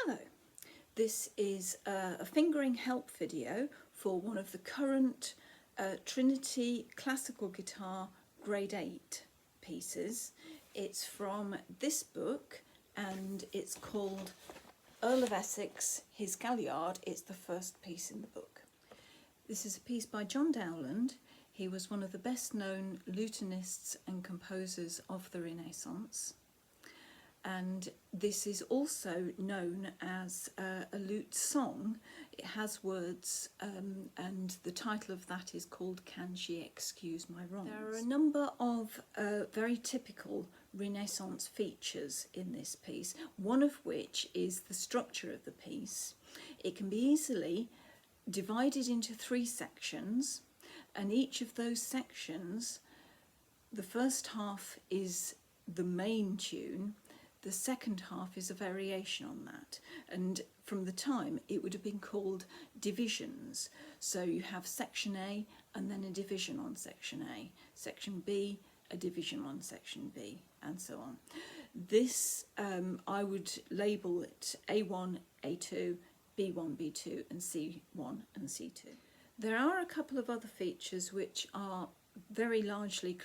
Hello, this is a fingering help video for one of the current Trinity Classical Guitar Grade 8 pieces. It's from this book and it's called Earl of Essex, his Galliard. It's the first piece in the book. This is a piece by John Dowland. He was one of the best known lutenists and composers of the Renaissance. And this is also known as a lute song. It has words and the title of that is called Can She Excuse My Wrongs? There are a number of very typical Renaissance features in this piece, one of which is the structure of the piece. It can be easily divided into three sections, and each of those sections, the first half is the main tune, the second half is a variation on that, and from the time it would have been called divisions. So you have section A and then a division on section A, section B, a division on section B, and so on. This I would label it A1, A2, B1, B2 and C1 and C2. There are a couple of other features which are very largely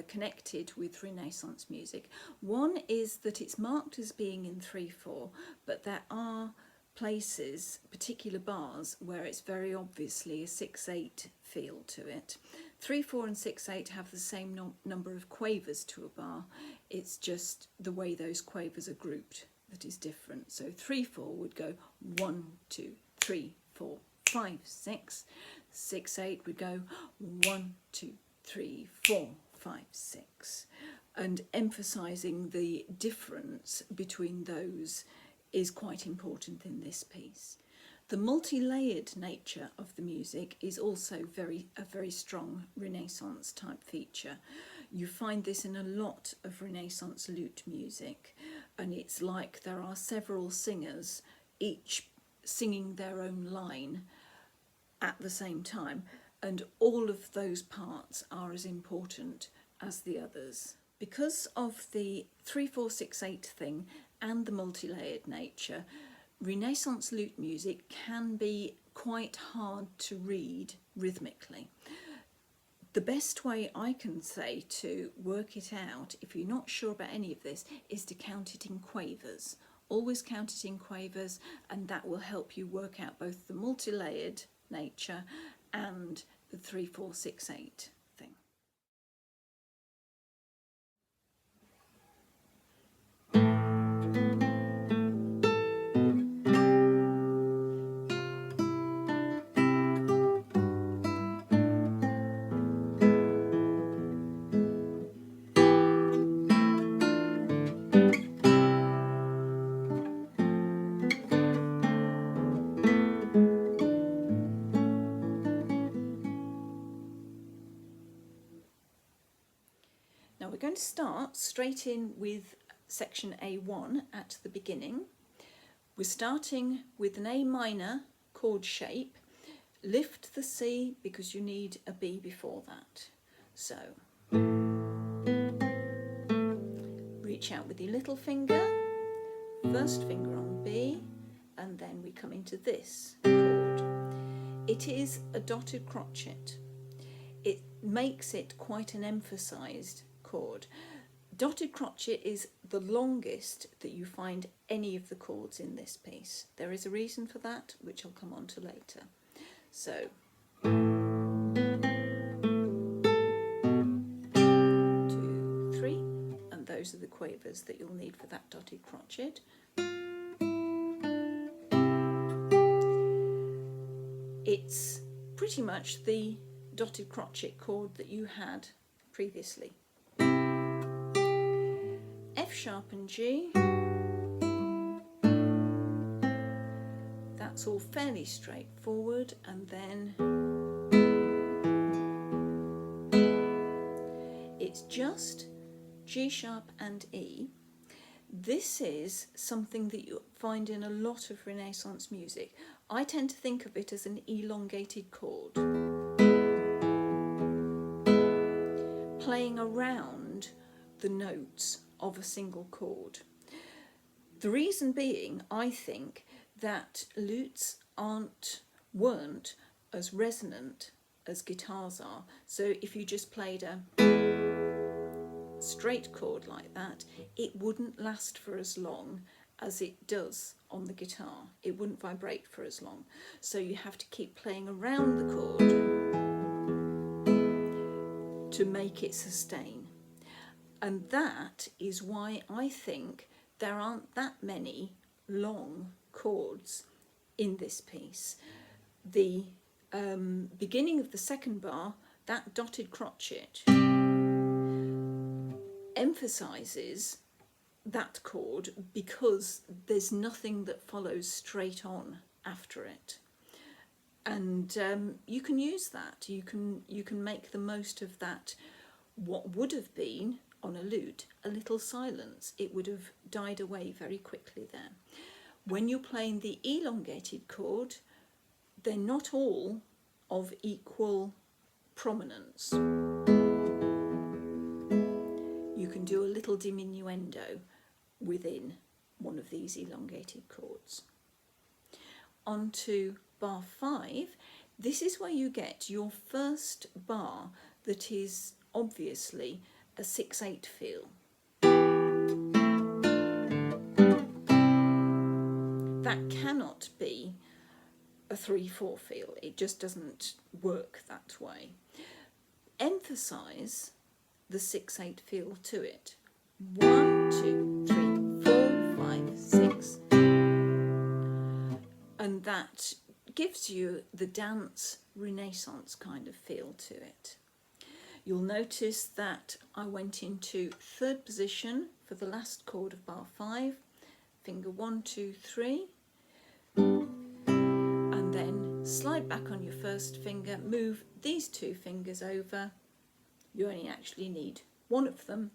connected with Renaissance music. One is that it's marked as being in 3/4, but there are places, particular bars, where it's very obviously a 6/8 feel to it. 3/4 and 6/8 have the same number of quavers to a bar. It's just the way those quavers are grouped that is different. So 3/4 would go 1, 2, 3, 4, 5, 6. 6/8 would go 1, 2, 3, 4, 5, 6. And emphasising the difference between those is quite important in this piece. The multi-layered nature of the music is also a very strong Renaissance type feature. You find this in a lot of Renaissance lute music, and it's like there are several singers, each singing their own line at the same time, and all of those parts are as important as the others. Because of the 3/4, 6/8 thing and the multi-layered nature, Renaissance lute music can be quite hard to read rhythmically. The best way I can say to work it out, if you're not sure about any of this, is to count it in quavers. Always count it in quavers, and that will help you work out both the multi-layered nature and the 3/4, 6/8 thing. Now we're going to start straight in with section A1 at the beginning. We're starting with an A minor chord shape. Lift the C because you need a B before that. So reach out with your little finger, first finger on B, and then we come into this chord. It is a dotted crotchet. It makes it quite an emphasised chord. Dotted crotchet is the longest that you find any of the chords in this piece. There is a reason for that, which I'll come on to later. So 2, 3, and those are the quavers that you'll need for that dotted crotchet. It's pretty much the dotted crotchet chord that you had previously. F sharp and G, that's all fairly straightforward, and then it's just G sharp and E. This is something that you find in a lot of Renaissance music. I tend to think of it as an elongated chord, playing around the notes of a single chord. The reason being, I think, that lutes weren't as resonant as guitars are. So if you just played a straight chord like that, it wouldn't last for as long as it does on the guitar. It wouldn't vibrate for as long. So you have to keep playing around the chord to make it sustain. And that is why I think there aren't that many long chords in this piece. The beginning of the second bar, that dotted crotchet, emphasises that chord because there's nothing that follows straight on after it. And you can use that. You can make the most of that. What would have been on a lute a little silence, it would have died away very quickly there. When you're playing the elongated chord, they're not all of equal prominence. You can do a little diminuendo within one of these elongated chords. On to bar 5. This is where you get your first bar that is obviously a 6/8 feel. That cannot be a 3/4 feel. It just doesn't work that way. Emphasize the 6/8 feel to it. 1, 2, 3, 4, 5, 6. And that gives you the dance Renaissance kind of feel to it. You'll notice that I went into third position for the last chord of bar 5, finger 1, 2, 3, and then slide back on your first finger, move these two fingers over. You only actually need one of them,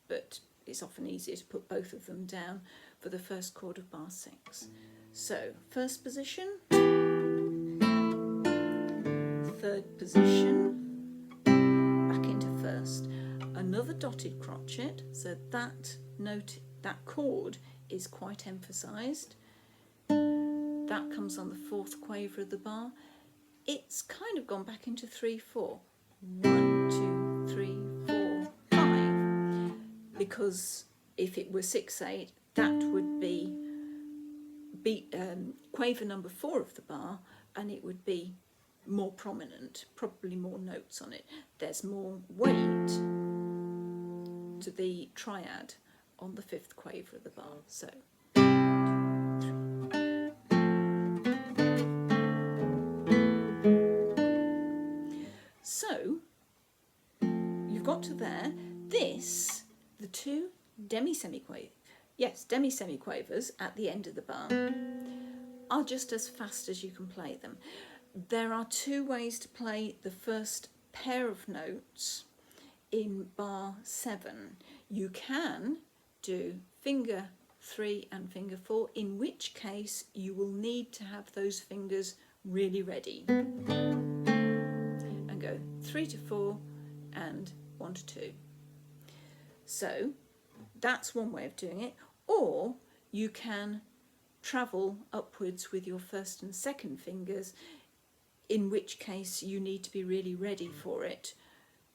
but it's often easier to put both of them down for the first chord of bar 6. So, first position, third position, back into first. Another dotted crotchet, so that note, that chord is quite emphasised. That comes on the fourth quaver of the bar. It's kind of gone back into 3/4. 1, 2, 3, 4, 5. Because if it were 6/8, that would be quaver number 4 of the bar, and it would be more prominent, probably more notes on it. There's more weight to the triad on the 5th quaver of the bar. So, 1, 2, 3. So, you've got to there. This, the two demi-semiquavers at the end of the bar are just as fast as you can play them. There are two ways to play the first pair of notes in bar 7. You can do finger 3 and finger 4, in which case you will need to have those fingers really ready. And go 3 to 4 and 1 to 2. So that's one way of doing it. Or you can travel upwards with your first and second fingers, in which case you need to be really ready for it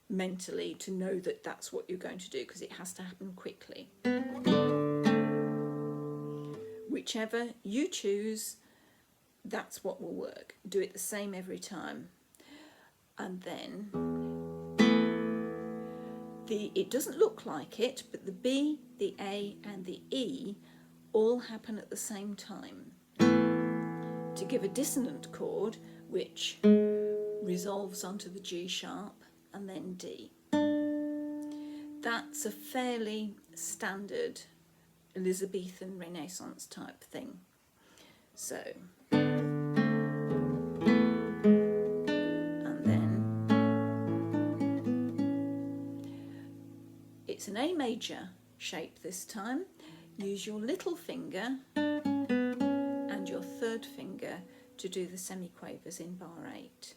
mentally to know that that's what you're going to do, because it has to happen quickly. Whichever you choose, that's what will work. Do it the same every time. And then it doesn't look like it, but the B, the A and the E all happen at the same time to give a dissonant chord which resolves onto the G sharp and then D. That's a fairly standard Elizabethan Renaissance type thing. So, and then it's an A major shape this time. Use your little finger and your third finger to do the semiquavers in bar 8.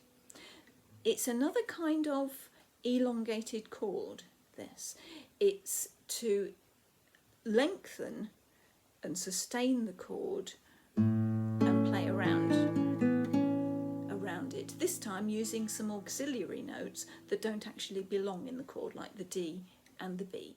It's another kind of elongated chord, this. It's to lengthen and sustain the chord and play around it, this time using some auxiliary notes that don't actually belong in the chord, like the D and the B.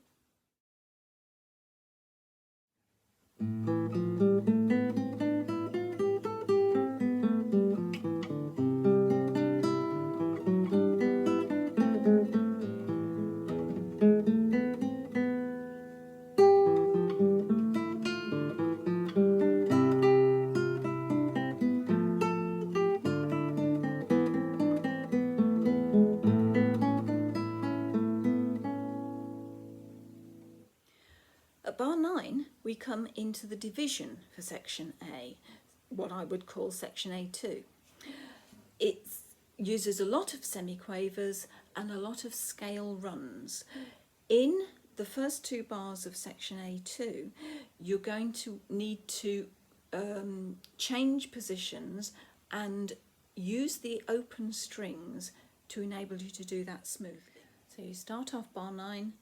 At bar 9, we come into the division for section A, what I would call section A2. It uses a lot of semiquavers and a lot of scale runs. In the first 2 bars of section A2, you're going to need to change positions and use the open strings to enable you to do that smoothly. So you start off bar 9,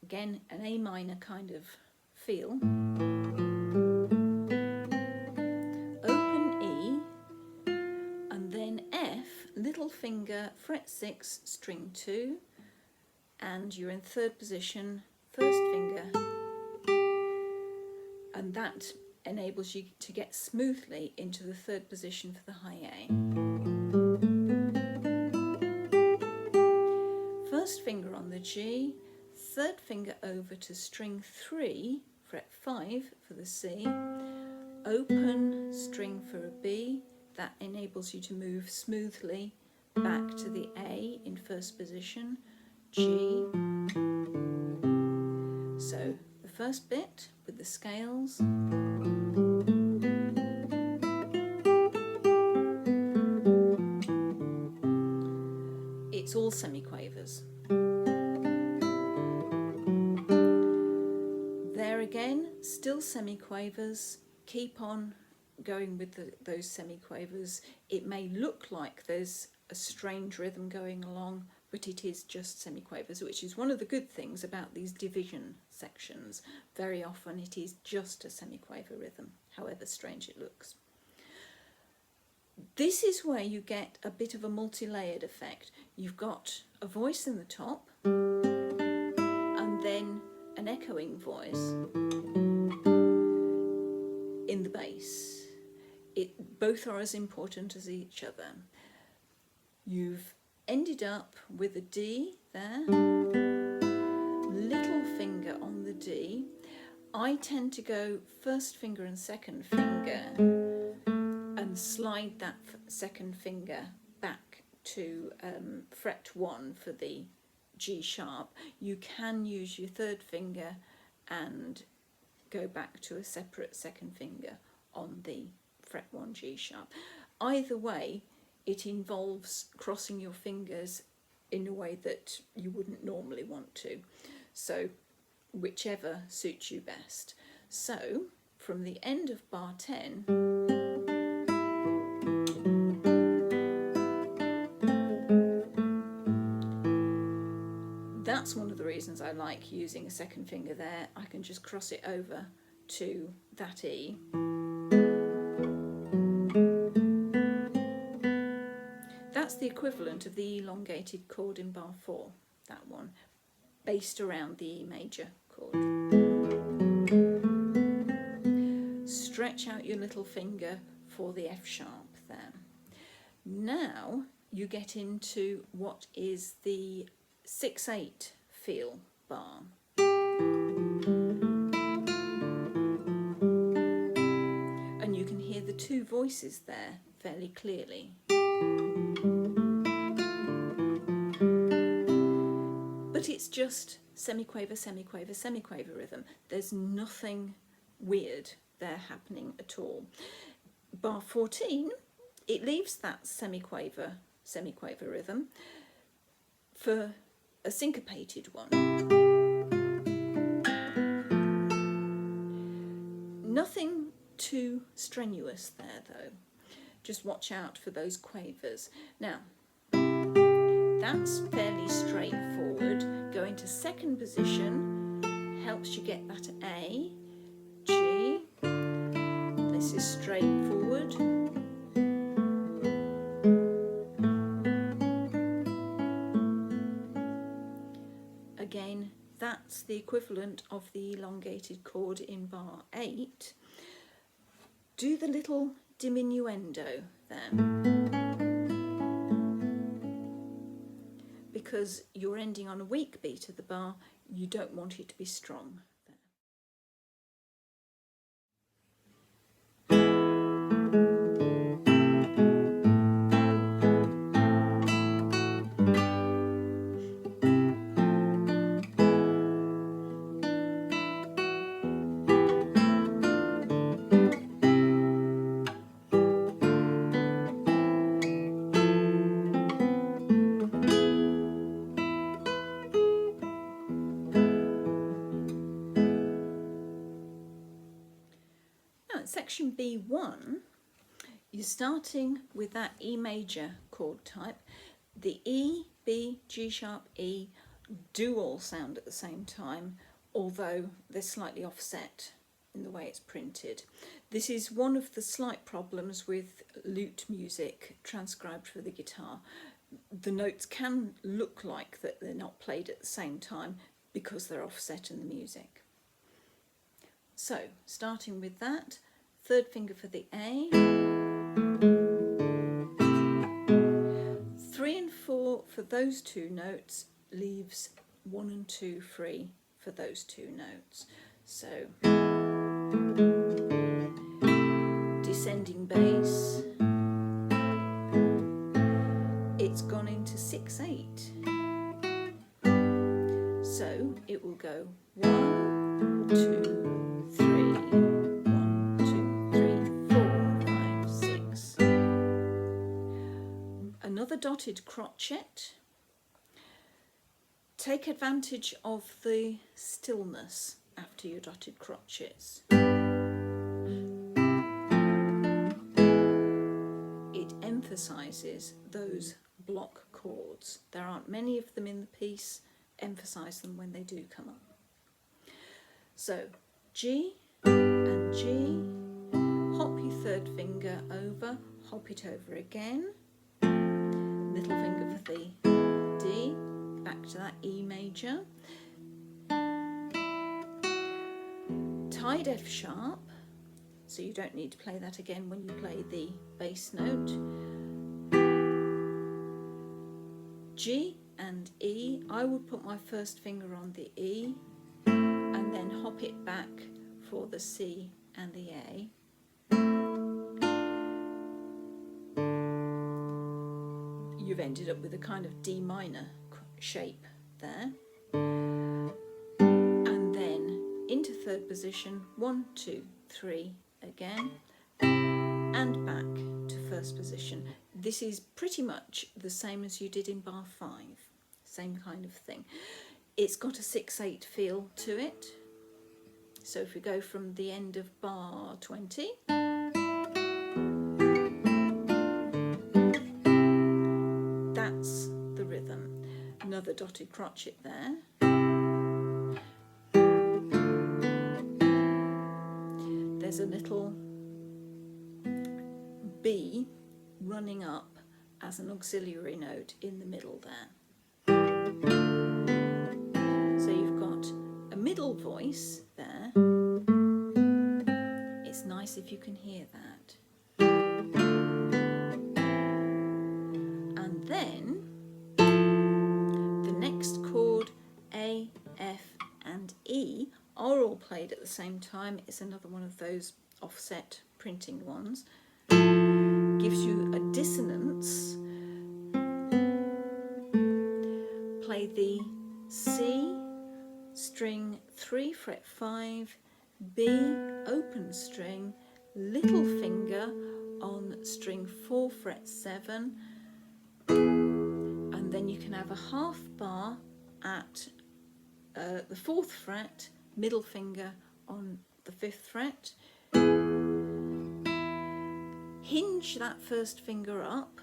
again an A minor kind of feel, open E, and then F, little finger, fret 6, string 2, and you're in 3rd position, 1st finger, and that enables you to get smoothly into the 3rd position for the high A. 1st finger on the G, 3rd finger over to string 3, fret 5 for the C, open string for a B, that enables you to move smoothly back to the A in 1st position, G. So the first bit with the scales, it's all semiquavers. There again, still semiquavers, keep on going with those semiquavers. It may look like there's a strange rhythm going along, but it is just semiquavers, which is one of the good things about these division sections. Very often it is just a semiquaver rhythm, however strange it looks. This is where you get a bit of a multi-layered effect. You've got a voice in the top, and then an echoing voice in the bass. Both are as important as each other. You've ended up with a D there, little finger on the D. I tend to go 1st finger and 2nd finger and slide that 2nd finger back to fret 1 for the G sharp. You can use your 3rd finger and go back to a separate 2nd finger on the fret 1 G sharp. Either way, it involves crossing your fingers in a way that you wouldn't normally want to. So whichever suits you best. So from the end of bar 10, that's one of the reasons I like using a 2nd finger there. I can just cross it over to that E. That's the equivalent of the elongated chord in bar 4, that one, based around the E major chord. Stretch out your little finger for the F sharp there. Now you get into what is the 6/8 feel bar. And you can hear the 2 voices there fairly clearly. But it's just semiquaver, semiquaver, semiquaver rhythm. There's nothing weird there happening at all. Bar 14, it leaves that semiquaver rhythm for a syncopated one. Nothing too strenuous there though. Just watch out for those quavers. Now, that's fairly straightforward. Going to 2nd position helps you get that A, G, is straightforward. Again, that's the equivalent of the elongated chord in bar 8. Do the little diminuendo there, because you're ending on a weak beat of the bar, you don't want it to be strong. Now, in section B1, you're starting with that E major chord type. The E, B, G sharp, E do all sound at the same time, although they're slightly offset in the way it's printed. This is one of the slight problems with lute music transcribed for the guitar. The notes can look like that they're not played at the same time because they're offset in the music. So, starting with that, third finger for the A, 3 and 4 for those two notes leaves 1 and 2 free for those two notes. So, descending bass, it's gone into 6/8. So it will go 1, 2, 3, 1, 2, 3, 4, 5, 6. Another dotted crotchet. Take advantage of the stillness after your dotted crotchets. It emphasises those block chords. There aren't many of them in the piece. Emphasise them when they do come up. So G and G, hop your third finger over, hop it over again, little finger for the D, back to that E major, tied F sharp, so you don't need to play that again when you play the bass note, G and E. I would put my first finger on the E and then hop it back for the C and the A. You've ended up with a kind of D minor shape there. And then into third position, 1, 2, 3 again, and back to first position. This is pretty much the same as you did in bar 5, same kind of thing. It's got a 6/8 feel to it. So if we go from the end of bar 20, that's the rhythm. Another dotted crotchet there. There's a little B running up as an auxiliary note in the middle there. So you've got a middle voice there. It's nice if you can hear that. And then the next chord, A, F and E, are all played at the same time. It's another one of those offset printing ones. Gives you a dissonance. Play the C string 3 fret 5, B open string, little finger on string 4 fret 7, and then you can have a half bar at the 4th fret, middle finger on the 5th fret. Hinge that first finger up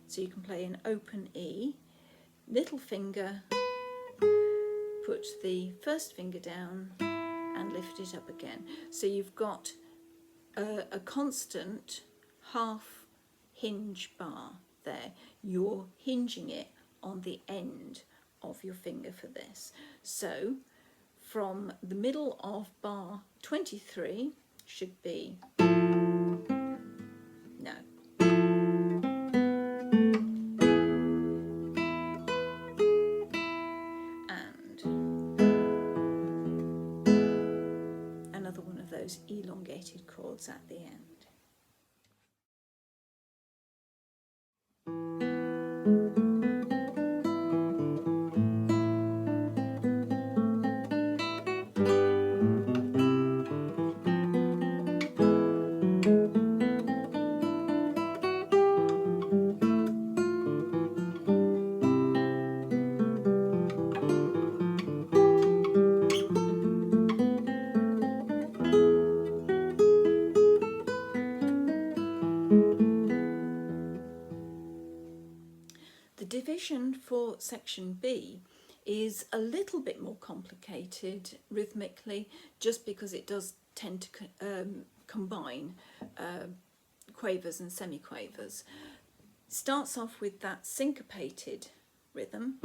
so you can play an open E, little finger, put the first finger down and lift it up again. So you've got a constant half hinge bar there. You're hinging it on the end of your finger for this. So from the middle of bar 23 should be no. And another one of those elongated chords at the end. The division for section B is a little bit more complicated rhythmically, just because it does tend to combine quavers and semiquavers. Starts off with that syncopated rhythm.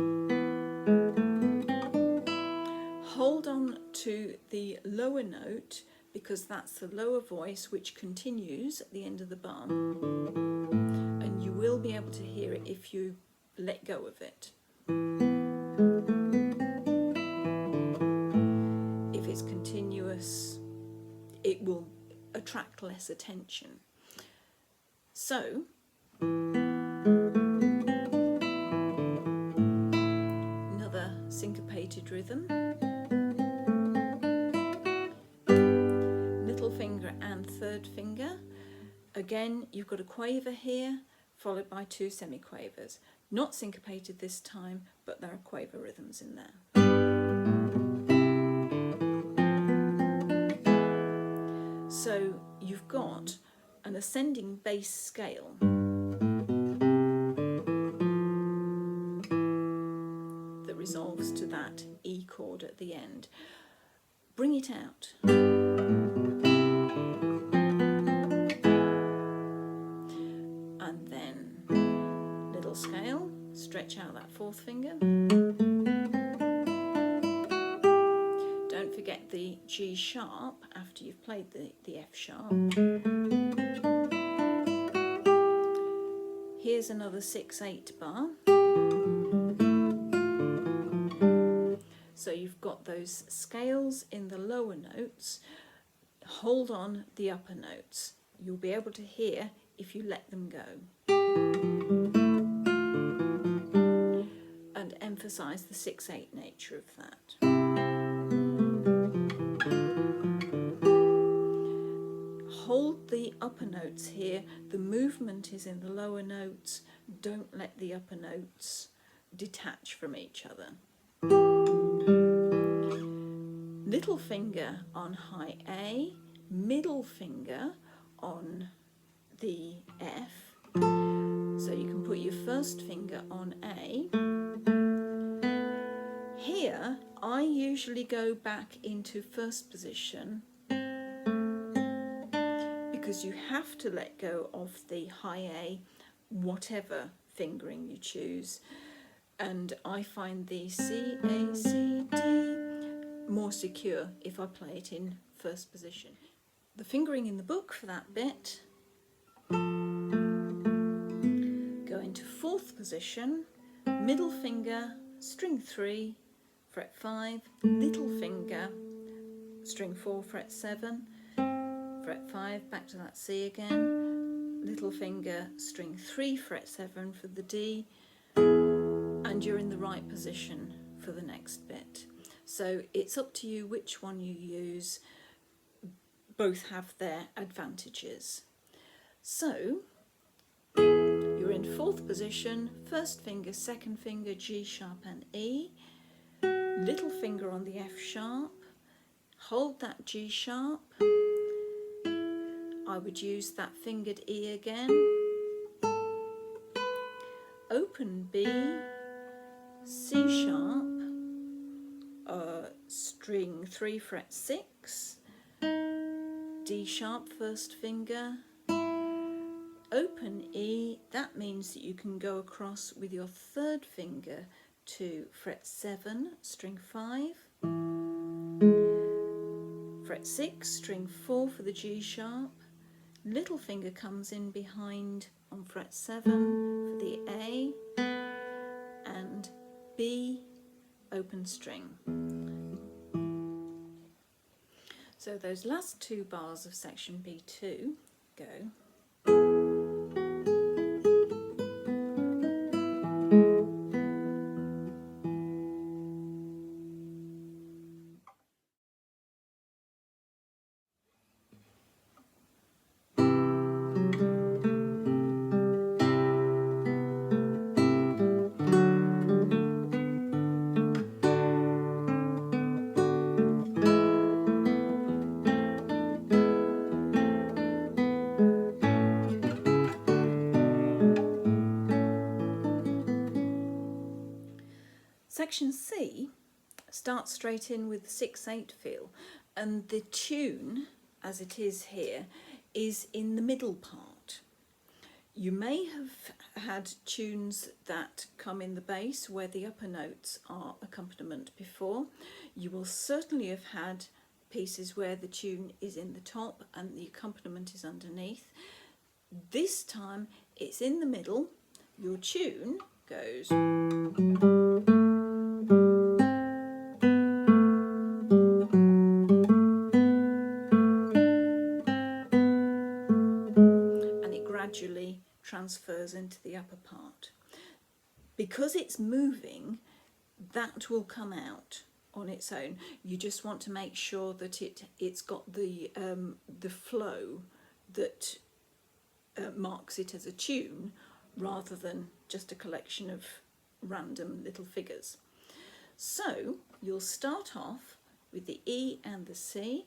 Hold on to the lower note, because that's the lower voice which continues at the end of the bar, and you will be able to hear it if you let go of it. If it's continuous, it will attract less attention. So another syncopated rhythm. Middle finger and third finger. Again, you've got a quaver here, followed by two semiquavers. Not syncopated this time, but there are quaver rhythms in there. So you've got an ascending bass scale that resolves to that E chord at the end. Bring it out. And then little scale, stretch out that fourth finger. Don't forget the G sharp after you've played the F sharp. Here's another 6/8 bar. So you've got those scales in the lower notes. Hold on the upper notes. You'll be able to hear if you let them go. And emphasize the 6/8 nature of that. Hold the upper notes here. The movement is in the lower notes. Don't let the upper notes detach from each other. Little finger on high A, middle finger on the F. So you can put your first finger on A. Here, I usually go back into first position, because you have to let go of the high A, whatever fingering you choose. And I find the C, A, C, D more secure if I play it in first position. The fingering in the book for that bit: go into fourth position, middle finger, string 3, fret 5, little finger, string 4, fret 7, fret 5, back to that C again, little finger, string 3, fret 7 for the D, and you're in the right position for the next bit. So it's up to you which one you use. Both have their advantages. So you're in fourth position, first finger, second finger, G sharp and E, little finger on the F sharp, hold that G sharp. I would use that fingered E again, open B, C sharp, string 3, fret 6, D sharp first finger, open E, that means that you can go across with your third finger to fret 7, string 5, fret 6, string 4 for the G sharp, little finger comes in behind on fret 7 for the A, and B, open string. So those last two bars of section B2 go. Section C starts straight in with the 6/8 feel, and the tune, as it is here, is in the middle part. You may have had tunes that come in the bass where the upper notes are accompaniment before. You will certainly have had pieces where the tune is in the top and the accompaniment is underneath. This time it's in the middle. Your tune goes. Gradually transfers into the upper part. Because it's moving, that will come out on its own. You just want to make sure that it's got the flow that marks it as a tune, rather than just a collection of random little figures. So you'll start off with the E and the C.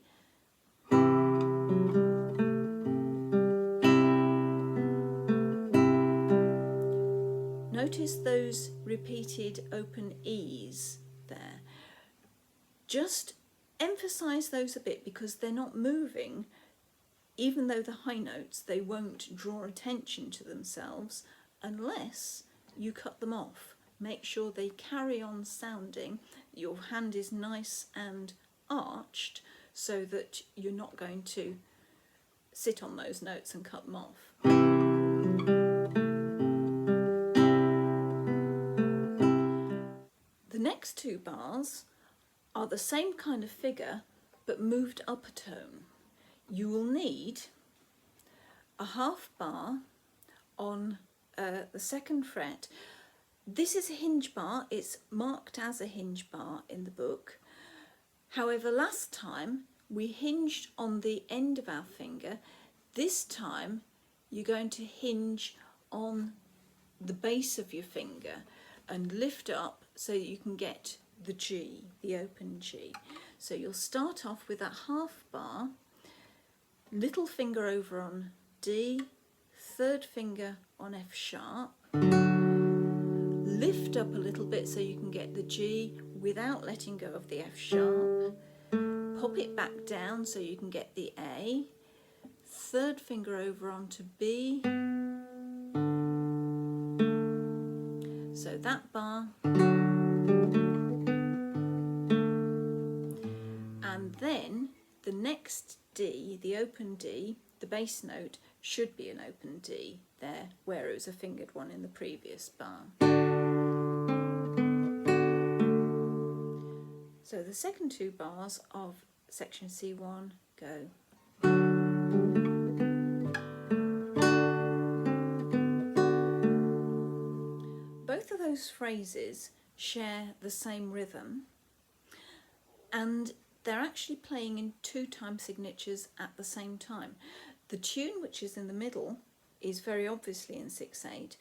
Notice those repeated open E's there. Just emphasise those a bit, because they're not moving. Even though the high notes, they won't draw attention to themselves unless you cut them off. Make sure they carry on sounding. Your hand is nice and arched so that you're not going to sit on those notes and cut them off. The next two bars are the same kind of figure but moved up a tone. You will need a half bar on the second fret. This is a hinge bar, it's marked as a hinge bar in the book. However, last time we hinged on the end of our finger. This time you're going to hinge on the base of your finger and lift up so you can get the G, the open G. So you'll start off with that half bar, little finger over on D, third finger on F sharp, lift up a little bit so you can get the G without letting go of the F sharp, pop it back down so you can get the A, third finger over onto B, so that bar, and then the next D, the open D, the bass note, should be an open D there, where it was a fingered one in the previous bar. So the second two bars of section C1 go. Both of those phrases share the same rhythm, and they're actually playing in two time signatures at the same time. The tune, which is in the middle, is very obviously in 6/8.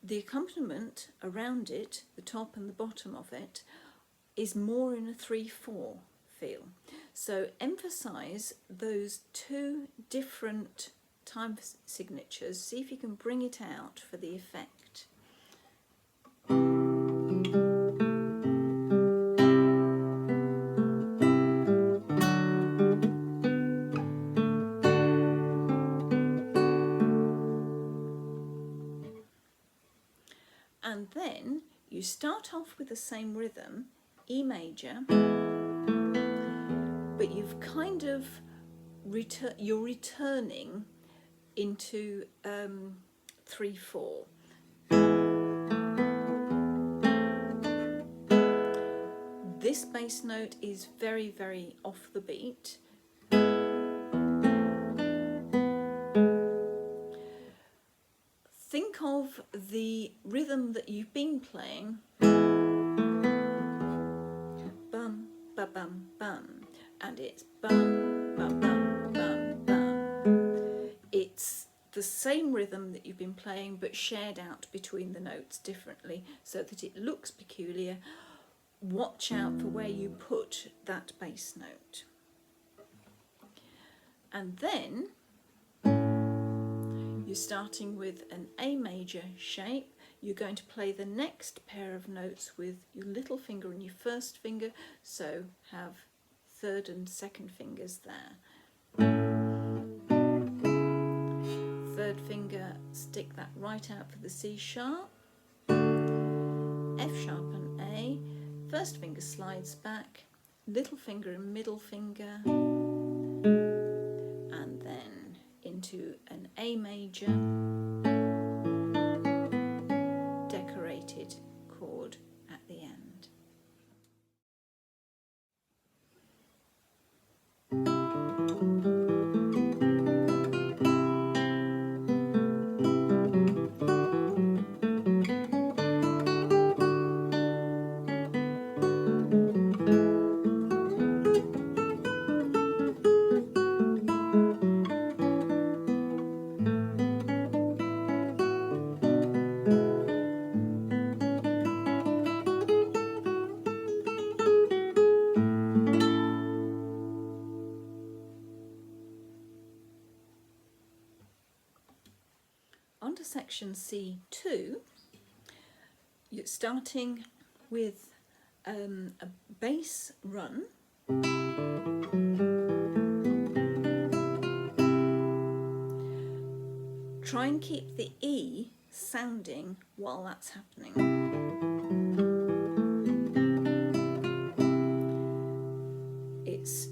The accompaniment around it, the top and the bottom of it, is more in a 3/4 feel. So emphasise those two different time signatures. See if you can bring it out for the effect. You start off with the same rhythm, E major, but you've kind of you're returning into 3/4. This bass note is very, very off the beat. Think of the rhythm that you've been playing, bum, ba bum, bum, and it's bum, ba bum, bum, bum. It's the same rhythm that you've been playing but shared out between the notes differently so that it looks peculiar. Watch out for where you put that bass note. And then you're starting with an A major shape. You're going to play the next pair of notes with your little finger and your first finger, so have third and second fingers there. Third finger, stick that right out for the C sharp, F sharp and A. First finger slides back, little finger and middle finger, and then into an A major decorated chord at the end. On to section C2, you're starting with a bass run. Try and keep the E sounding while that's happening.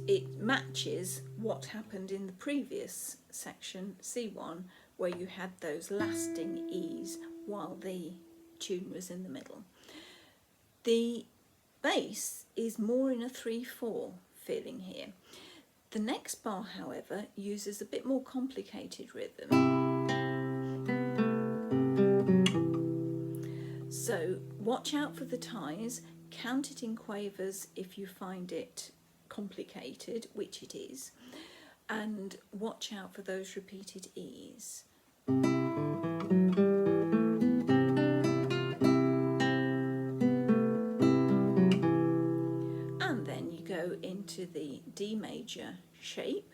It matches what happened in the previous section, C1, where you had those lasting E's while the tune was in the middle. The bass is more in a 3/4 feeling here. The next bar, however, uses a bit more complicated rhythm. So watch out for the ties, count it in quavers if you find it complicated, which it is, and watch out for those repeated E's. And then you go into the D major shape.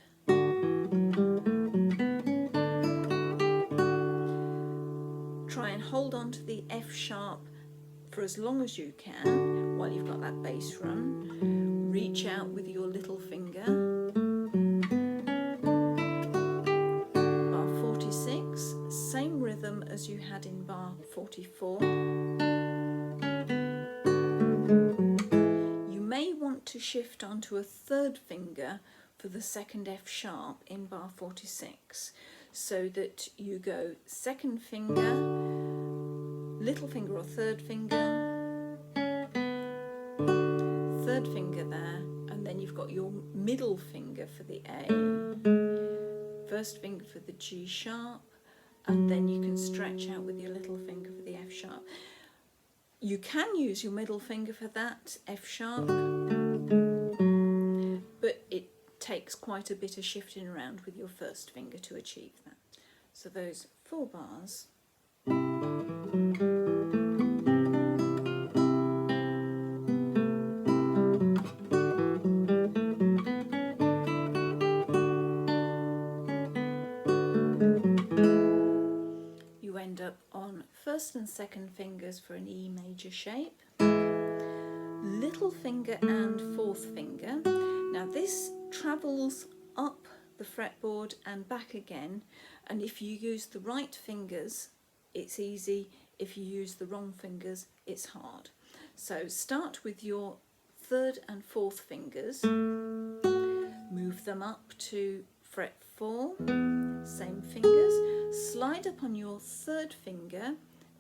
Try and hold on to the F sharp for as long as you can while you've got that bass run. Reach out with your little finger. Bar 46, same rhythm as you had in bar 44. You may want to shift onto a third finger for the second F sharp in bar 46, so that you go second finger, little finger or third finger, third finger there, and then you've got your middle finger for the A, first finger for the G sharp, and then you can stretch out with your little finger for the F sharp. You can use your middle finger for that F sharp, but it takes quite a bit of shifting around with your first finger to achieve that. So those 4 bars. You end up on first and second fingers for an E major shape, little finger and fourth finger. Now this travels up the fretboard and back again, and if you use the right fingers it's easy. if you use the wrong fingers, it's hard. So start with your third and fourth fingers, move them up to fret 4, same fingers, slide up on your third finger,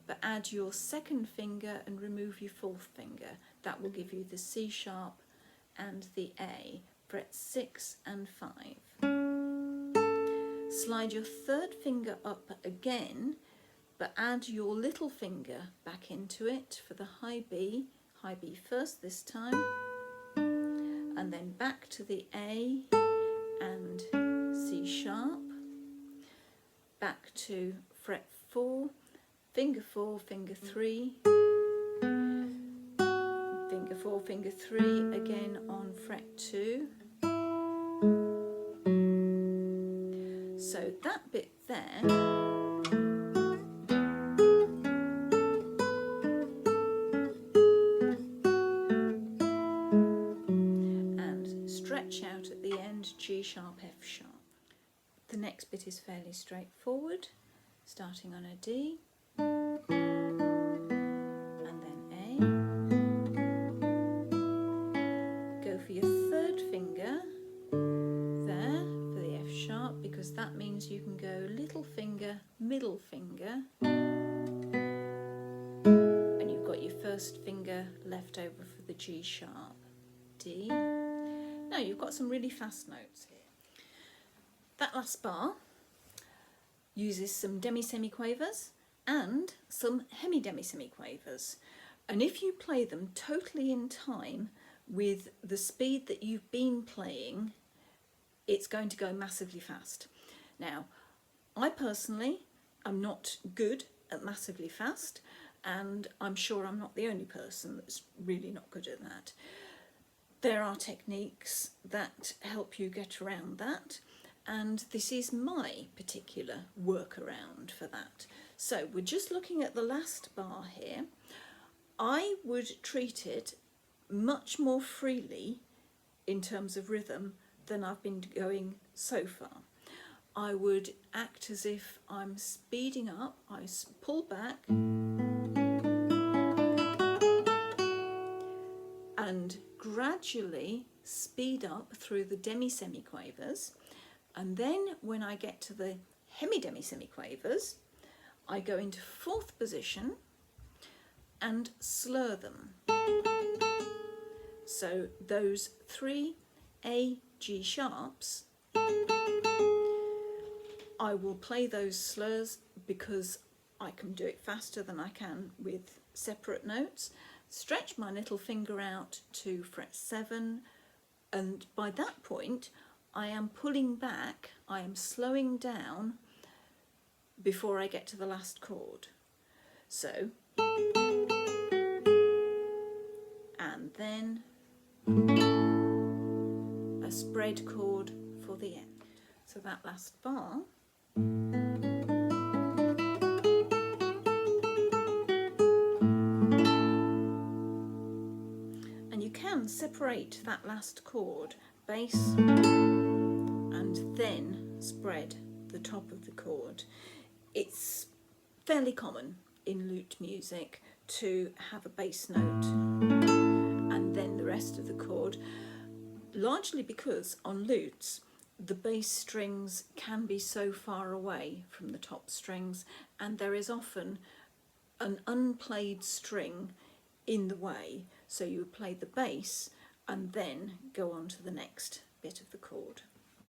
but add your second finger and remove your fourth finger. That will give you the C sharp and the A, fret 6 and 5. Slide your third finger up again, but add your little finger back into it for the high B first this time, and then back to the A and C sharp, back to fret 4, finger 4, finger 3, finger 4, finger 3, again on fret 2. So that bit there, and stretch out at the end, G sharp, F sharp. The next bit is fairly straightforward, starting on a D, and then A. Go for your third finger there for the F sharp, because that means you can go little finger, middle finger, and you've got your first finger left over for the G sharp, D. Now you've got some really fast notes here. That last bar uses some demi-semiquavers and some hemi-demi-semiquavers, and if you play them totally in time with the speed that you've been playing, it's going to go massively fast. Now, I personally am not good at massively fast, and I'm sure I'm not the only person that's really not good at that. There are techniques that help you get around that, and this is my particular workaround for that. So we're just looking at the last bar here. I would treat it much more freely in terms of rhythm than I've been going so far. I would act as if I'm speeding up, I pull back and gradually speed up through the demi-semiquavers, and then when I get to the hemi-demi-semiquavers, I go into fourth position and slur them. So those 3 A, G sharps, I will play those slurs because I can do it faster than I can with separate notes. Stretch my little finger out to fret 7, and by that point I am pulling back, I am slowing down before I get to the last chord. So, and then a spread chord for the end. So that last bar, and you can separate that last chord, bass, and then spread the top of the chord. It's fairly common in lute music to have a bass note and then the rest of the chord, largely because on lutes the bass strings can be so far away from the top strings, and there is often an unplayed string in the way, so you play the bass and then go on to the next bit of the chord.